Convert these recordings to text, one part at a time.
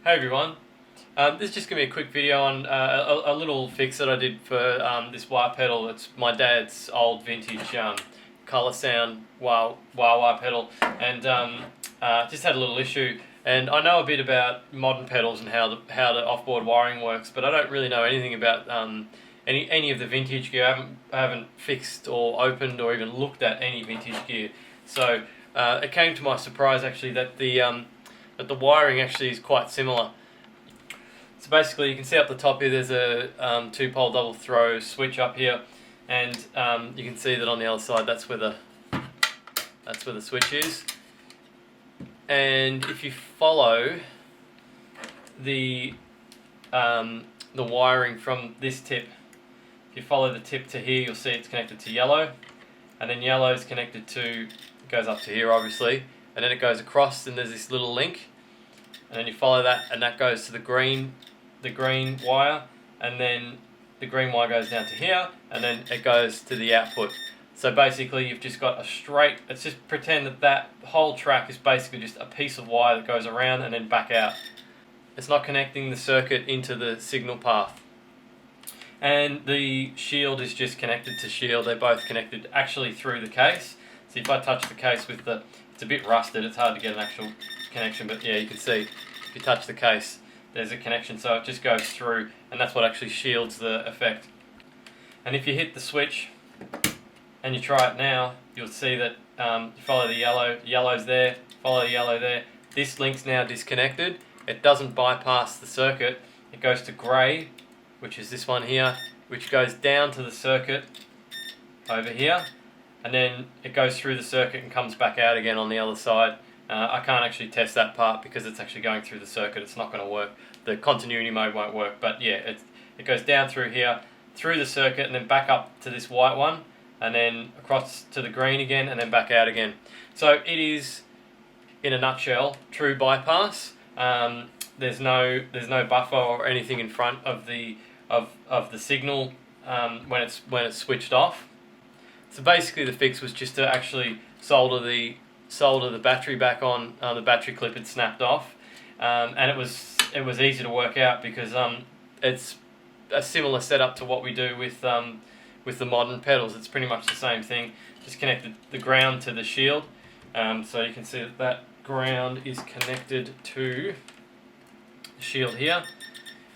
Hey everyone, this is just going to be a quick video on a little fix that I did for this wire pedal. It's my dad's old vintage Colorsound wire pedal, and just had a little issue. And I know a bit about modern pedals and how the offboard wiring works, but I don't really know anything about any of the vintage gear. I haven't fixed or opened or even looked at any vintage gear. So it came to my surprise actually that the wiring actually is quite similar. So basically you can see up the top here there's a 2-pole double throw switch up here, and you can see that on the other side that's where the switch is. And if you follow the wiring from this tip, if you follow the tip to here, you'll see it's connected to yellow, and then yellow is connected to, it goes up to here obviously, and then it goes across and there's this little link, and then you follow that and that goes to the green wire, and then the green wire goes down to here, and then it goes to the output. So basically you've just got a straight, let's just pretend that whole track is basically just a piece of wire that goes around and then back out. It's not connecting the circuit into the signal path. And the shield is just connected to shield. They're both connected actually through the case. So if I touch the case with it's a bit rusted, it's hard to get an actual connection, but yeah, you can see if you touch the case there's a connection, so it just goes through, and that's what actually shields the effect. And if you hit the switch and you try it now, you'll see that you follow the yellow's there, follow the yellow there, this link's now disconnected. It doesn't bypass the circuit, it goes to grey, which is this one here, which goes down to the circuit over here, and then it goes through the circuit and comes back out again on the other side. I can't actually test that part because it's actually going through the circuit. It's not going to work. The continuity mode won't work, but yeah, it goes down through here, through the circuit, and then back up to this white one, and then across to the green again, and then back out again. So it is, in a nutshell, true bypass. There's no buffer or anything in front of the signal when it's switched off. So basically the fix was just to actually solder the battery back on. The battery clip had snapped off, and it was easy to work out because it's a similar setup to what we do with the modern pedals. It's pretty much the same thing, just connected the ground to the shield. So you can see that ground is connected to the shield here,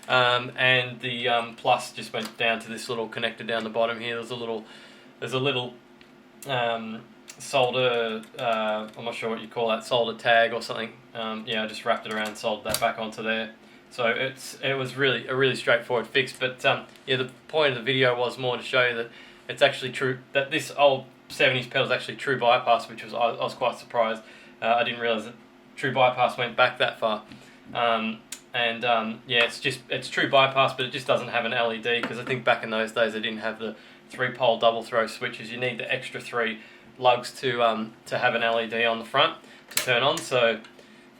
and the plus just went down to this little connector down the bottom here. There's a little solder, I'm not sure what you call that, solder tag or something. Yeah, I just wrapped it around and soldered that back onto there. So it was really a really straightforward fix, but yeah, the point of the video was more to show you that it's actually true, that this old 70s pedal is actually true bypass, which I was quite surprised. I didn't realise that true bypass went back that far. Yeah, it's true bypass, but it just doesn't have an LED, because I think back in those days they didn't have the 3-pole double throw switches. You need the extra 3 lugs to have an LED on the front to turn on. So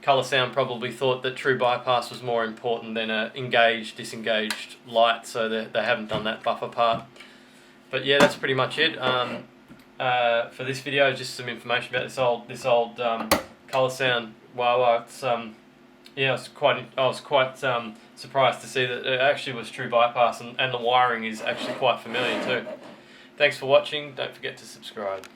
Colorsound probably thought that true bypass was more important than a engaged, disengaged light, so they haven't done that buffer part. But yeah, that's pretty much it for this video. Just some information about this old Colorsound wah-wah. It's yeah, I was quite surprised to see that it actually was true bypass, and the wiring is actually quite familiar too. Thanks for watching. Don't forget to subscribe.